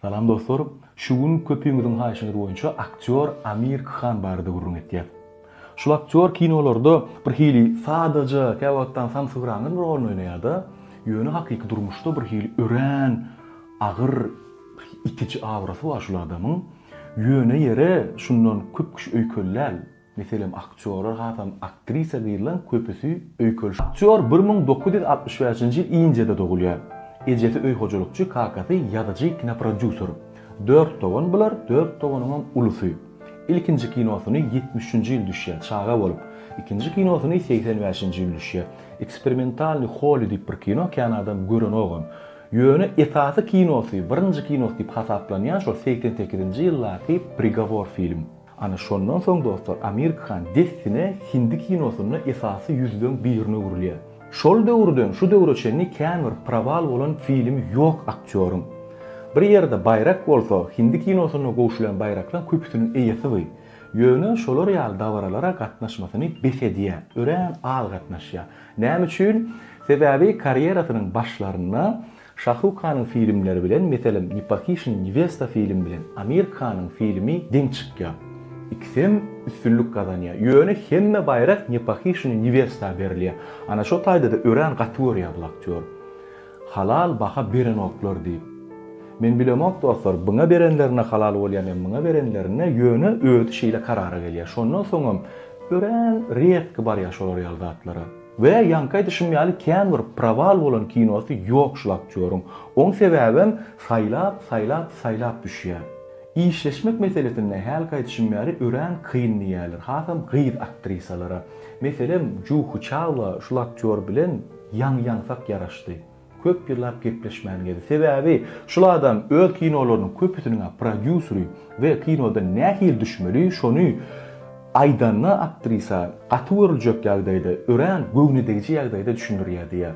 Salam dostlar, şu gün köpüňiziň haýyşyny boýunça aktyor Amir Khan barada gurrun etýär. Şol aktyor kinolarda bir hili sadaja käwatdan samsygyraňyň rolunu oýnaýardy. Ýöne hakyky durmuşda bir hili ören, agyr, itici awrasy bar şol adamyň. Ýöne ýere şundan köp kişi öýkelläl. Meselem aktyorlar hatam aktrisa diýilen köpüsi öýkel. Aktyor 1965-nji ýyl iňjede dogulýar. Ejeti öý hojalykçy, kakasy ýazyjy kinoproduser. 4 togan bular, 4 toganyň ulusy. İlkinji kinosyny 70-nji ýyl düşýär, çaga bolup. İkinji kinosyny 85-nji ýyl düşýär. Eksperimentalny Hollywood diýip bir kino, Kanadadan gören oğam. Ýöne esasy kinosy, birinji kinosy diýip hasaplanýan şol 88-nji ýyllarky Prigovor film. Ana şondan soň dostlar, Amir Khan destine hindi kinosyny esasy ýüzden birine urilýar. Şol döwürden şu döwre çenli kämer praval bolan film ýok aktýorum. Bir ýerde bayrak bolsa, hindi kinosyna goşulan bayraklar köpüsiniň eýesi wy. Ýöne şolar ýaly dawralara gatnaşmasyny besediýär, ören al gatnaşýar. Näme üçin? Sebäbi karýerasynyň başlaryna Shahrukh Khan'ın filmleri bilen, meselem Nipakishin Nevesta film bilen Amir Khan'ın filmi deň çykýar. İkisem üstünlük kazanýar. Ýöne hemme bayrak Nipakishin Nevesta berilýär. Ana şo taýda da ören gatyoriýa bu aktyor. Halal baha beren oklar diýip. Men bilemok dostlar, buna berenlerine halal bolýar, men buna berenlerine ýöne öýdi şeýle karara gelýär. Şondan soňam ören riýetki bar ýa şolar ýaly zatlara. Ve yankay düşünmeyeli kämer praval bolan kinosy ýok şol aktýoryň. Oň sebäbim saylap düşýär. İşleşmek meselesinde häl gaýtşymýary ören kynlýarlar. Hatam gyýyt aktrisalara. Meselem Juhu Chawla şol aktyor bilen ýaňsak ýaraşdy. Köp ýyllap gepleşmän gedi. Sebäbi şol adam öz kinolarynyň köpüsiniň prodüseri we kinoda nähil düşmeli şonu aýdanna aktrisa gatwyrlyjak ýagdaýda ören göwnüdegi ýagdaýda düşündirýär.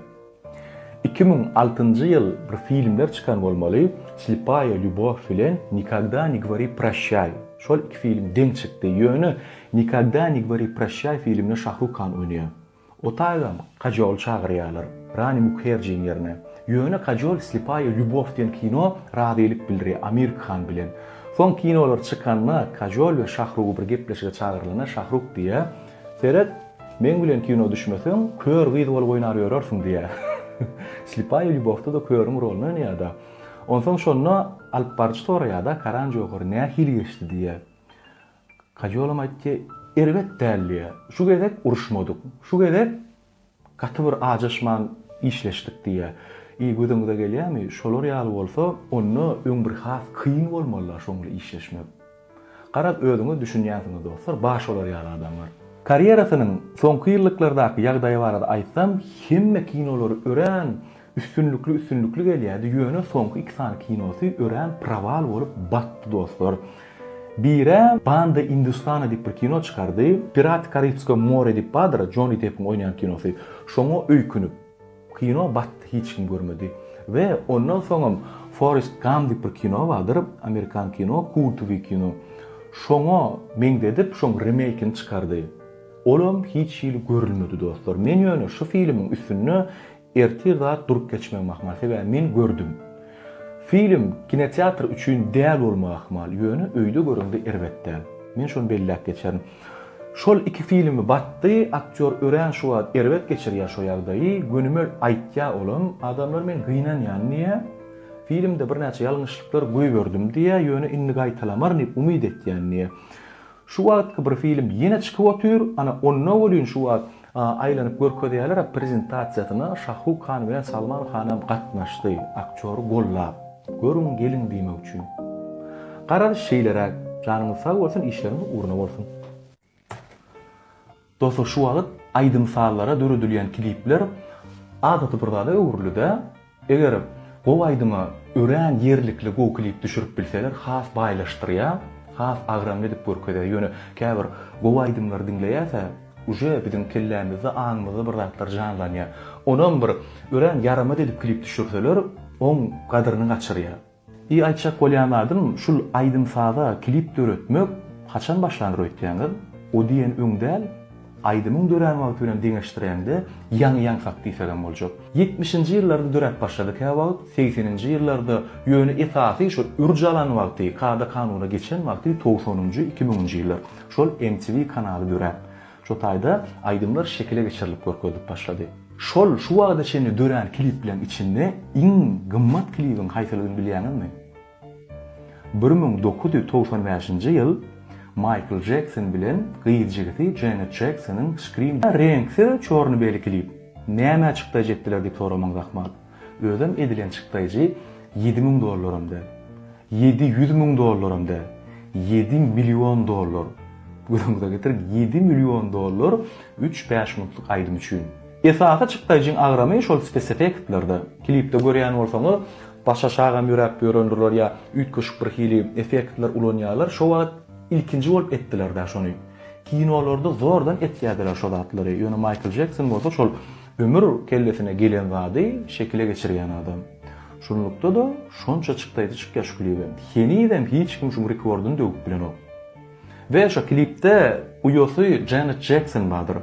2006-njy ýyl bir filmler çykan bolmaly. Slipaya Lyubov bilen Nikogda не говори прощай. Şol iki film deň çykdy. Ýöne Nikogda не говори прощай filmini Shahrukh Khan oýnaýar. O taýda Kajol çagyrýarlar. Rani Mukherjee ýerine. Ýöne Kajol Slipaya Lyubov diýen kino radylyk bildirýär Amir Khan bilen. Son kinolar çykanma Kajol we Shahrukh bir gepleşige çagyrylana Shahrukh diýär. Seret, men bilen kino düşmesem, kör gyz bolup oýnar ýörersiň diýär. Slipaya Lyubovda da körüm rolunu oynayada. Ondan sonra alıp barçı torayada karanjy okur nähil geçdi diye. Kajolum aýtdy, erwet dälliýär. Şu gezek uruşmadyk. Şu gezek gaty bir ajaşman işleşdik diye. Gözüňize gelýärmi? Şolar ýaly bolsa, onu öň bir has kyn bolmalylar şoňla işleşmek. Garap özüňiz düşünýärsiňiz dostlar, baş olar ýaly adamlar. Karýerasynyň soňky ýyllyklarydaky ýagdaýy barada aýtsam, hemme kinolary ören üstünlükli gelýärdi. Ýöne soňky 2 sany kinosy ören praval bolup batdy dostlar. Bire Banda Hindustana diýip bir kino çykardy. Pirat Karibsko more diýip badra Johnny Depp'in oýnayan kinosy. Şoňa öýkünüp kino batdy, hiç kim görmedi. Ve ondan soňam Forrest Gump diýip bir kino bardyr, Amerikan kino, kultwy kino. Şoňa meňdedip şoň remake-ini çykardy. Olam hiç ýyl görülmedi dostlar. Men ýöne şu filmiň üstüne ertir zat durup geçmek mahmal. Sebäbi men gördüm. Film kinoteatr üçin däl bolmak mahmal. Ýöne öýde göründi erwetde. Men şonu belläp geçerim. Şol iki filmi batdy, aktyor ören şu wagt erwet geçirýär şo ýagdaýy. Gönümel aýtýar olam, adamlar men gynanýan niýe? Filmde bir näçe ýalňyşlyklar goýberdym diýe ýöne indi gaýtalamar diýip umyd etýän niýe? Şu wagtky bir film ýene çykyp otur, ana ondan bolýan şu wagt aýlanyp görkezýärler, prezentasiýasyna Shahrukh Khan bilen Salman Khan gatnaşdy, aktyor gollap. Görün gelin diýmek üçin. Garar şeýlere janyňyz sag bolsun, işleriniz uğruna bolsun. Dostlar, şu wagt aýdym sallara döredilýän klipler adaty bir zada öwrülde. Eger gow aýdyma ören ýerlikli gow klip düşürip bilseler, has baýlaşdyrýar. Has agramly dip görkezýär. Ýöne käbir gow aýdymlar dinleýärse, uje biziň kellämizde, aňymyzda bir zatlar janlanýar. Onuň bir ören yarama edip klip düşürseler, oň gadryny gaçyrýar. Aýtjak bolýanlardan şul aýdym sada klip döretmek haçan başlanýar öýtýäňiz? O diýen öňdäl aydymyň dören wagt bilen deňeşdirende ýaňy faktiýetden boljak. 70-nji ýyllarda döret başladyk ha wagt, 80-nji ýyllarda ýöne esasy şol urjalan wagty, kada kanuny geçen wagty 90-njy 2000-nji ýyllar. Şol MTV kanaly döret. Şo taýda aydymlar şekile geçirilip görkezdik başlady. Şol şu wagda şeni dören klip bilen içinde iň gymmat klibiň haýsylygyny bilýänmi? 1995-nji ýyl Michael Jackson bilen gyýyr jigiti Janet Jackson'ın Scream reňsiz çorny beli klip. Näme çykdy jetdiler diýip soramaň rahmat. Özüm edilen çykdyjy $7,000'da. $700,000'da. $7 milyon. Gurumda getirip $7 milyon 3-5 minutlyk aydym üçin. Esasy çykdyjyň agramy şol spesifektlarda. Klipde görýän bolsaňyz başa şagam ýörep ýörendirler ýa ütköşük bir hili effektler ulanýarlar. Şo wagt ilkinji bolup etdiler da şonu. Kinolarda zordan etýärdiler şo zatlary. Ýöne Michael Jackson bolsa şol ömür kellesine gelen zady şekile geçirýän adam. Şonlukda da şonça çykdyjy çykýar şu klibi. Heniden hiç kim şu rekordyny döwüp bilen o. Ve şu klipde uýosy Janet Jackson bardyr.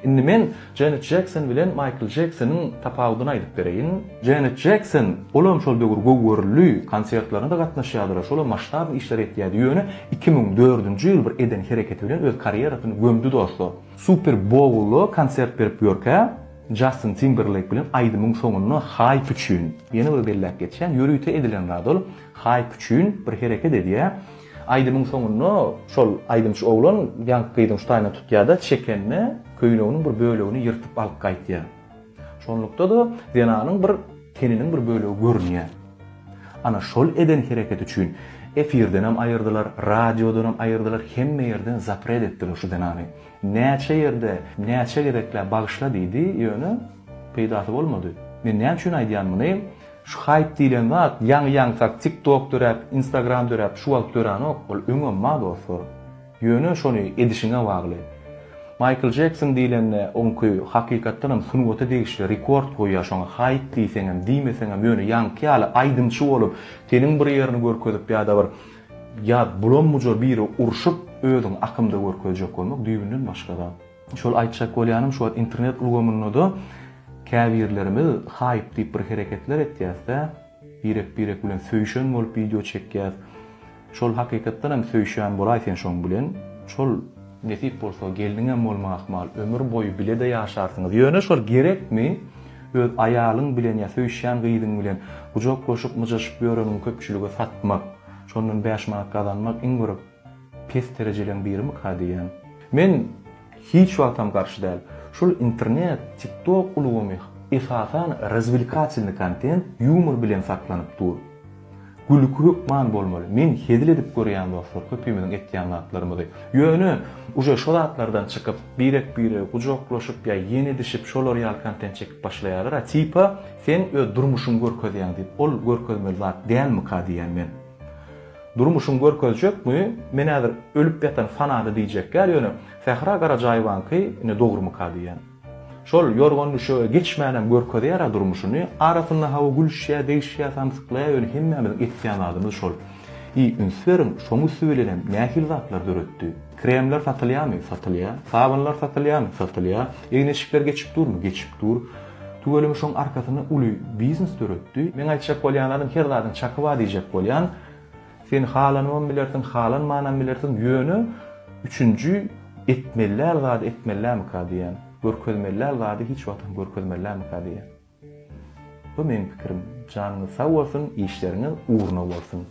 Indi men Janet Jackson bilen Michael Jackson'ın tapawudyny aýdyp bereýin. Janet Jackson olam şol döwür gowurly konsertlerinde gatnaşýardyr. Şol maştab işler etýärdi. Ýöne 2004-nji ýyl bir eden hereketi bilen öz karýerasyny gömdi dostlar. Super Bowl'da konsert berip ýörkä Justin Timberlake bilen aýdymyň soňuny hype üçin. Ýene bir bellek geçen ýörüýte edilen radol hype üçin bir hereket edýär. Aydymyň soňuny şol aydymçy oglan ýankyýdyň şutaýna tutýarda çekenne köýneginiň bir bölegini ýyrtyp alyp gaýtýar. Şonlukda da denanyň bir teniniň bir bölegi görünýär. Ana şol eden hereket üçin efirden hem aýyrdylar, radiodan hem aýyrdylar, hemme ýerden zapret etdiler şu denany. Näçe ýerde, näçe gerekler bagyşla diýdi, ýöne peýdasy bolmady. Men näme üçin aýdýanmyny? Şu hype diýilen wagt ýaňy sak TikTok dörep, Instagram dörep, şu wagt dören ok, ol öňe ma dostlar. Ýöne şonu edişiňe bagly. Michael Jackson diýilende onky hakykatdan hem sunwata degişli rekord goýýar şoňa hype diýseň hem diýmeseň hem ýöne ýanky ýaly aýdymçy bolup, teniň bir ýerini görkezip ýa-da bir ýa bulanmujor biri urşup özüň akymda görkezjek bolmak düýbünden başga. Şol aýtjak bolýanym şu internet ulgamyny da käbirlerimiz hype diýip bir hereketler etýärse, birek bilen söýüşen bolup video çekýär. Şol hakykatdan hem söýüşen bolaýsan şoň bilen, şol nesip bolsa geldiňem bolmak mal, ömür boyu bile de ýaşarsyňyz. Ýöne şol gerekmi? Öz aýalyň bilen ýa söýüşen gyýdyň bilen gujoklaşyp myjyşyp ýörenin köpçüligi satmak, şondan 5 manat kazanmak iň görüp pes derejelen birimi kadiýan. Men hiç wagtam garşy däl. Şol internet, TikTok ulugamy esasan razvilkatsiýny kontent humor bilen saklanyp dur. Gülkürük man bolmaly. Men hedil edip görýän dostlar, köpümiň etýän zatlarymyzy. Ýöne uje şol zatlardan çykyp birek gujoklaşyp ýa ýene dişip şol real kontent çekip başlaýarlar. Tipa sen öz durmuşyň görkezýän diýip, ol görkezmeli zat dälmi kadiýän men. Durmuşyň görkezjekmi? Men häzir ölüp ýatan fanady diýjekler ýöne Fehra Garajaýewanky ine dogrumy kadiýän. Şol ýorgon düşe geçmänem görkezýär durmuşyny, arasynda hawa gülüşýär, deýişýär, samsyklaýar, ýöne hemmemiň etýän adymyz şol. Ünslerin şoňy söýlenen nähil zatlar döretdi. Kremler satylýarmy? Satylýar. Sabunlar satylýarmy? Satylýar. Eňeşikler geçip durmy? Geçip dur. Tügelimi şoň arkasyna uly biznes döretdi. Men aýtjak bolýanlaryň her zadyň çakyba diýjek bolýan. Sen halanmam bilersin, halanmanam bilersin, ýöne üçüncü etmeller zady etmellämi kadiýän. Görkezmeller zady hiç wagtym görkezmellämi kadiýän. Bu meň pikirim. Janyňyz sag bolsun, işleriňiz uğruna bolsun.